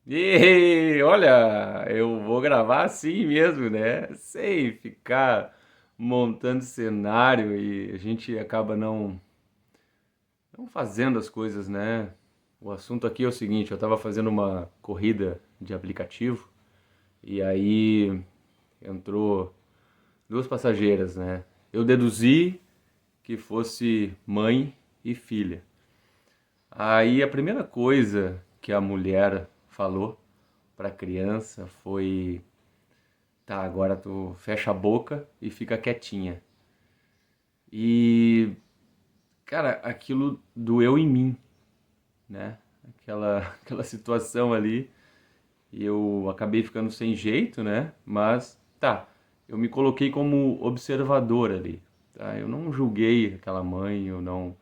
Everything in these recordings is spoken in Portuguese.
E olha, eu vou gravar assim mesmo, né? Sem ficar montando cenário e a gente acaba não fazendo as coisas, né? O assunto aqui é o seguinte, eu estava fazendo uma corrida de aplicativo e aí entrou duas passageiras, né? Eu deduzi que fosse mãe e filha. Aí a primeira coisa que a mulher falou para a criança foi: tá, agora tu fecha a boca e fica quietinha. E, cara, aquilo doeu em mim, né? Aquela situação ali. E eu acabei ficando sem jeito, né? Mas, tá, eu me coloquei como observador ali, tá? Eu não julguei aquela mãe, eu não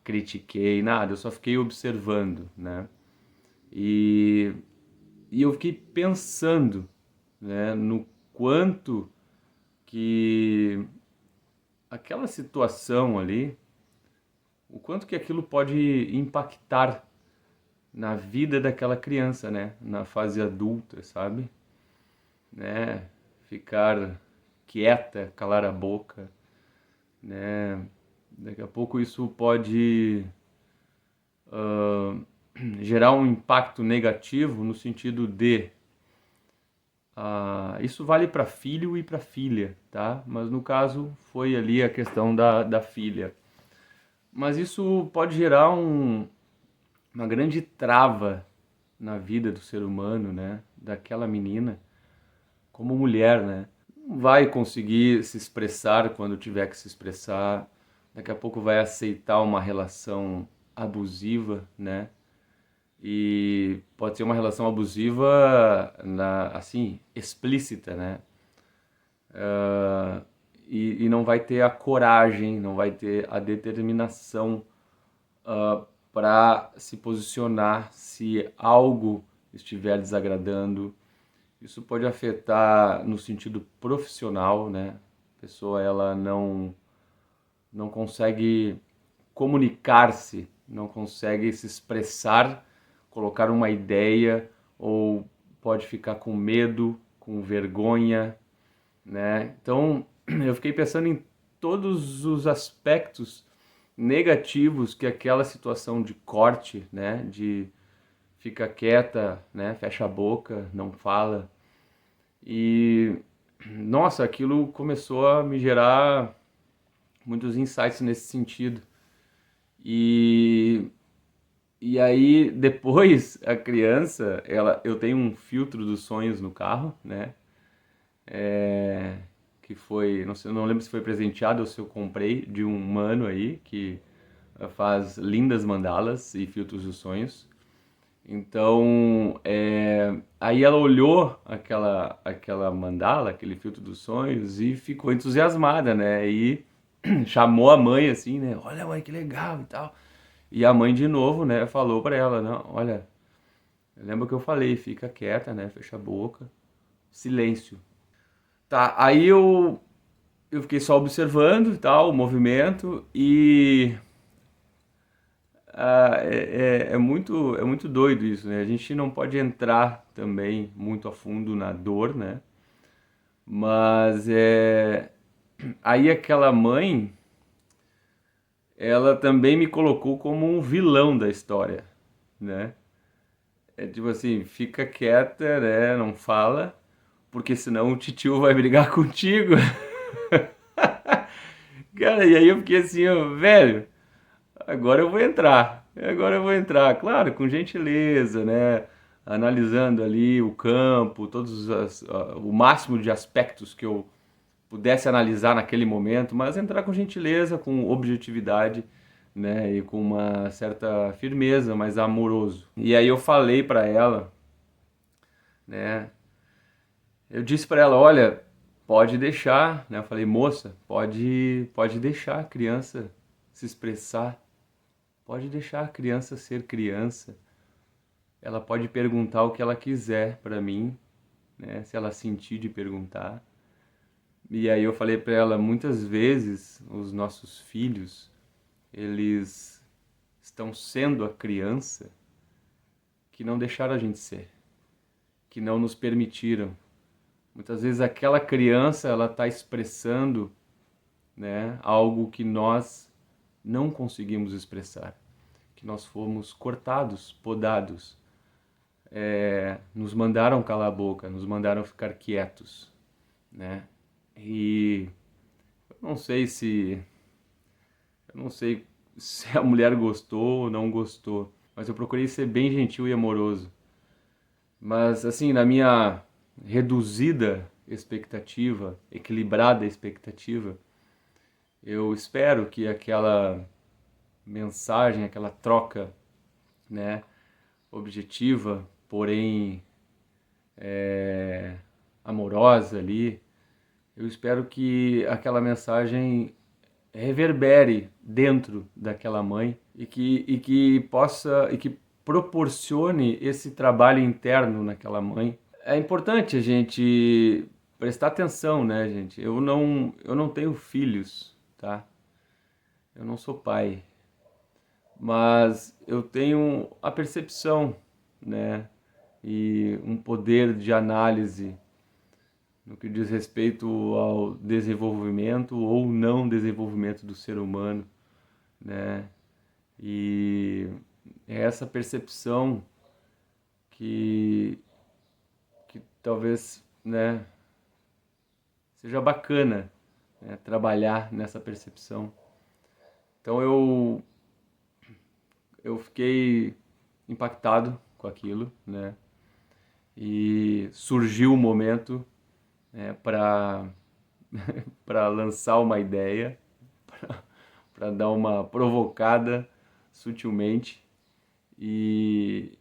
critiquei, nada, eu só fiquei observando, né? E, e eu fiquei pensando, né, no quanto que aquela situação ali, o quanto que aquilo pode impactar na vida daquela criança, né? Na fase adulta, sabe? Né? Ficar quieta, calar a boca, né? Daqui a pouco isso pode gerar um impacto negativo no sentido de isso vale para filho e para filha, tá? Mas no caso foi ali a questão da filha. Mas isso pode gerar uma grande trava na vida do ser humano, né? Daquela menina, como mulher, né? Não vai conseguir se expressar quando tiver que se expressar. Daqui a pouco vai aceitar uma relação abusiva, né? E pode ser uma relação abusiva assim, explícita, né? E não vai ter a coragem, não vai ter a determinação para se posicionar se algo estiver desagradando. Isso pode afetar no sentido profissional, né? A pessoa ela não consegue comunicar-se, não consegue se expressar, colocar uma ideia ou pode ficar com medo, com vergonha, né? Então, eu fiquei pensando em todos os aspectos negativos que aquela situação de corte, né, de fica quieta, né, fecha a boca, não fala. E nossa, aquilo começou a me gerar muitos insights nesse sentido. E e aí depois a criança, eu tenho um filtro dos sonhos no carro, né? É, que foi, não sei, não lembro se foi presenteado ou se eu comprei de um mano aí que faz lindas mandalas e filtros dos sonhos. Então, aí ela olhou aquela mandala, aquele filtro dos sonhos e ficou entusiasmada, né? E chamou a mãe assim, né? Olha, mãe, que legal e tal. E a mãe de novo, né, falou pra ela, não, olha, lembra que eu falei, fica quieta, né? Fecha a boca. Silêncio. Tá, aí eu fiquei só observando e tal, o movimento e é muito doido isso, né? A gente não pode entrar também muito a fundo na dor, né? Mas aí aquela mãe, ela também me colocou como um vilão da história, né? É tipo assim, fica quieta, né? Não fala, porque senão o titio vai brigar contigo. Cara, e aí eu fiquei assim, ó, velho, agora eu vou entrar. Agora eu vou entrar, claro, com gentileza, né? Analisando ali o campo, o máximo de aspectos que eu pudesse analisar naquele momento, mas entrar com gentileza, com objetividade, né? E com uma certa firmeza, mas amoroso. E aí eu falei para ela, né? Eu disse para ela, olha, pode deixar, né? Eu falei, moça, pode deixar a criança se expressar. Pode deixar a criança ser criança. Ela pode perguntar o que ela quiser para mim, né? Se ela sentir de perguntar. E aí eu falei para ela, muitas vezes os nossos filhos, eles estão sendo a criança que não deixaram a gente ser. que não nos permitiram. Muitas vezes aquela criança ela está expressando, né, algo que nós não conseguimos expressar, que nós fomos cortados, podados, nos mandaram calar a boca, nos mandaram ficar quietos, né? E eu não sei se eu não sei se a mulher gostou ou não gostou, mas eu procurei ser bem gentil e amoroso. Mas assim, na minha reduzida expectativa, equilibrada expectativa, eu espero que aquela mensagem, aquela troca, né, objetiva, porém amorosa ali, eu espero que aquela mensagem reverbere dentro daquela mãe e que possa e que proporcione esse trabalho interno naquela mãe. É importante a gente prestar atenção, né, gente? Eu não tenho filhos, tá? Eu não sou pai, mas eu tenho a percepção, né, e um poder de análise no que diz respeito ao desenvolvimento ou não desenvolvimento do ser humano, né? E é essa percepção que, que talvez, né, seja bacana, né, trabalhar nessa percepção. Então eu fiquei impactado com aquilo, né? E surgiu o momento, né, para lançar uma ideia, para dar uma provocada sutilmente e,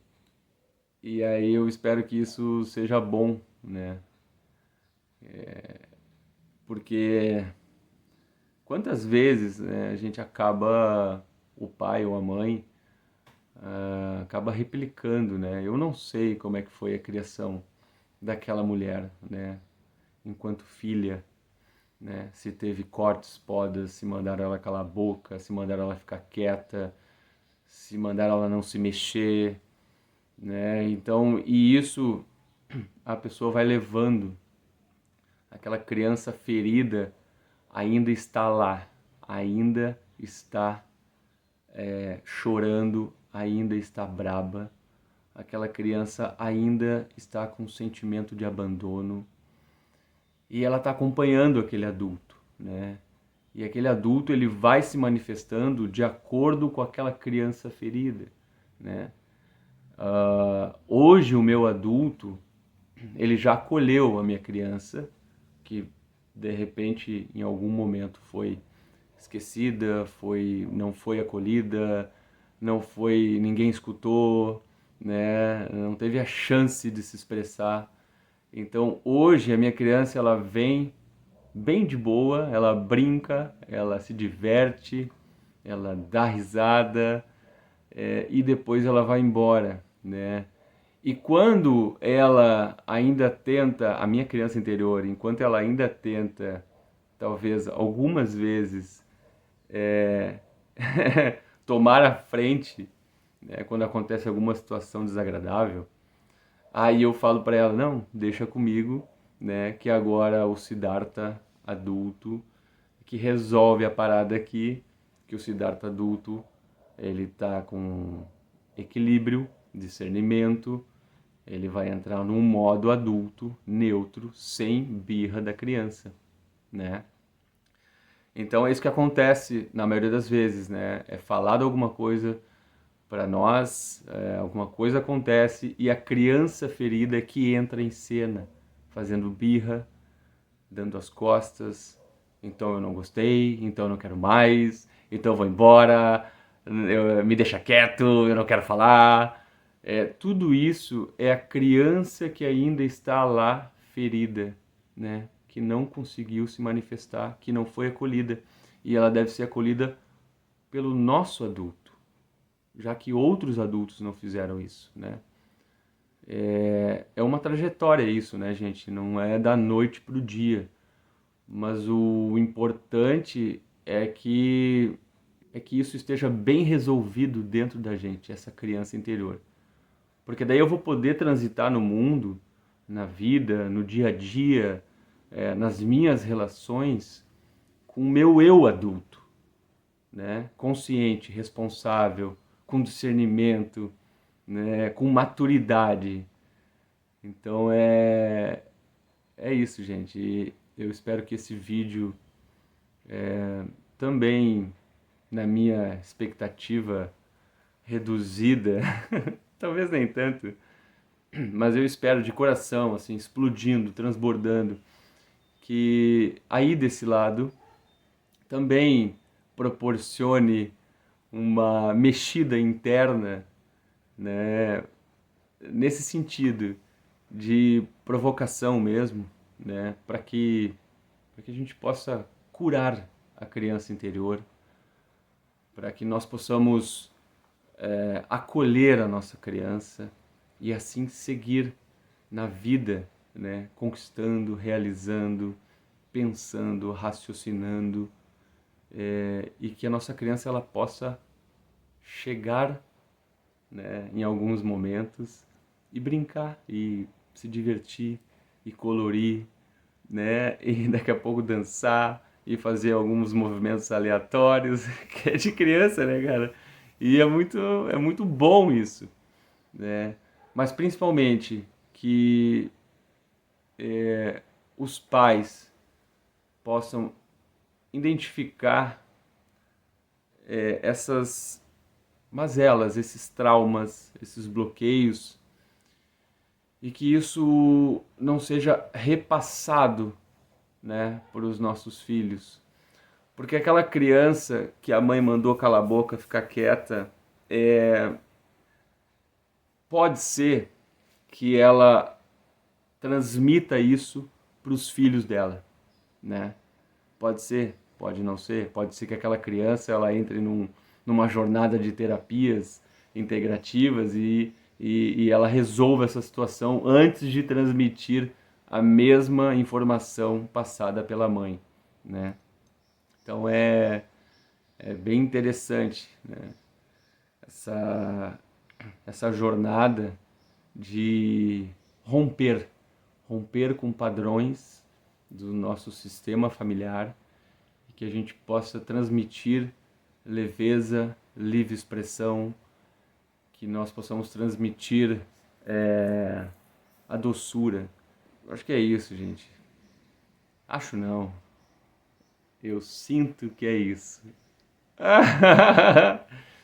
e aí eu espero que isso seja bom, né? Porque quantas vezes, né, a gente acaba, o pai ou a mãe, acaba replicando, né? Eu não sei como é que foi a criação daquela mulher, né? Enquanto filha, né? Se teve cortes, podas, se mandaram ela calar a boca, se mandaram ela ficar quieta, se mandaram ela não se mexer, né? Então, e isso a pessoa vai levando, aquela criança ferida ainda está lá, ainda está chorando, ainda está braba, aquela criança ainda está com um sentimento de abandono e ela está acompanhando aquele adulto, né? E aquele adulto ele vai se manifestando de acordo com aquela criança ferida, né? Hoje o meu adulto ele já acolheu a minha criança que de repente em algum momento foi esquecida, não foi acolhida, não foi, ninguém escutou, né? Não teve a chance de se expressar. Então hoje a minha criança ela vem bem de boa, ela brinca, ela se diverte, ela dá risada, e depois ela vai embora, né? E quando ela ainda tenta, a minha criança interior, enquanto ela ainda tenta, talvez algumas vezes, é, tomar a frente, né, quando acontece alguma situação desagradável, aí eu falo para ela, não, deixa comigo, né, que agora o Siddhartha adulto, que resolve a parada aqui, que o Siddhartha adulto, ele tá com equilíbrio, discernimento, ele vai entrar num modo adulto, neutro, sem birra da criança, né? Então é isso que acontece na maioria das vezes, né? É falado alguma coisa para nós, alguma coisa acontece e a criança ferida é que entra em cena, fazendo birra, dando as costas. Então eu não gostei, então eu não quero mais, então eu vou embora, me deixa quieto, eu não quero falar. Tudo isso é a criança que ainda está lá ferida, né? Que não conseguiu se manifestar, que não foi acolhida. E ela deve ser acolhida pelo nosso adulto, já que outros adultos não fizeram isso, né? É uma trajetória isso, né, gente? Não é da noite para o dia. Mas o importante é que isso esteja bem resolvido dentro da gente, essa criança interior. Porque daí eu vou poder transitar no mundo na vida, no dia a dia, nas minhas relações com o meu eu adulto, né? Consciente, responsável, com discernimento, né? Com maturidade. Então é isso, gente. E eu espero que esse vídeo também, na minha expectativa reduzida, talvez nem tanto, mas eu espero de coração, assim, explodindo, transbordando, que aí desse lado também proporcione uma mexida interna, né, nesse sentido de provocação mesmo, né, para que a gente possa curar a criança interior, para que nós possamos acolher a nossa criança e assim seguir na vida, né, conquistando, realizando, pensando, raciocinando, e que a nossa criança ela possa chegar, né, em alguns momentos e brincar e se divertir e colorir, né, e daqui a pouco dançar e fazer alguns movimentos aleatórios que é de criança, né, cara? E é muito bom isso, né? Mas principalmente que os pais possam identificar essas mazelas, esses traumas, esses bloqueios, e que isso não seja repassado, né, para os nossos filhos. Porque aquela criança que a mãe mandou calar a boca, ficar quieta, pode ser que ela transmita isso para os filhos dela, né? Pode ser, pode não ser, pode ser que aquela criança ela entre numa jornada de terapias integrativas e ela resolva essa situação antes de transmitir a mesma informação passada pela mãe, né? Então é bem interessante, né? Essa jornada de romper com padrões do nosso sistema familiar e que a gente possa transmitir leveza, livre expressão, que nós possamos transmitir a doçura. Eu acho que é isso, gente. Acho não. Eu sinto que é isso.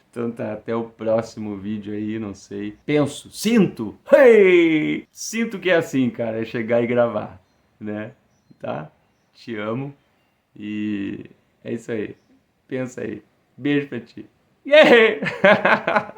Então tá, até o próximo vídeo aí, não sei. Penso, sinto, hey! Sinto que é assim, cara, é chegar e gravar, né? Tá? Te amo e é isso aí. Pensa aí. Beijo pra ti. Yeah!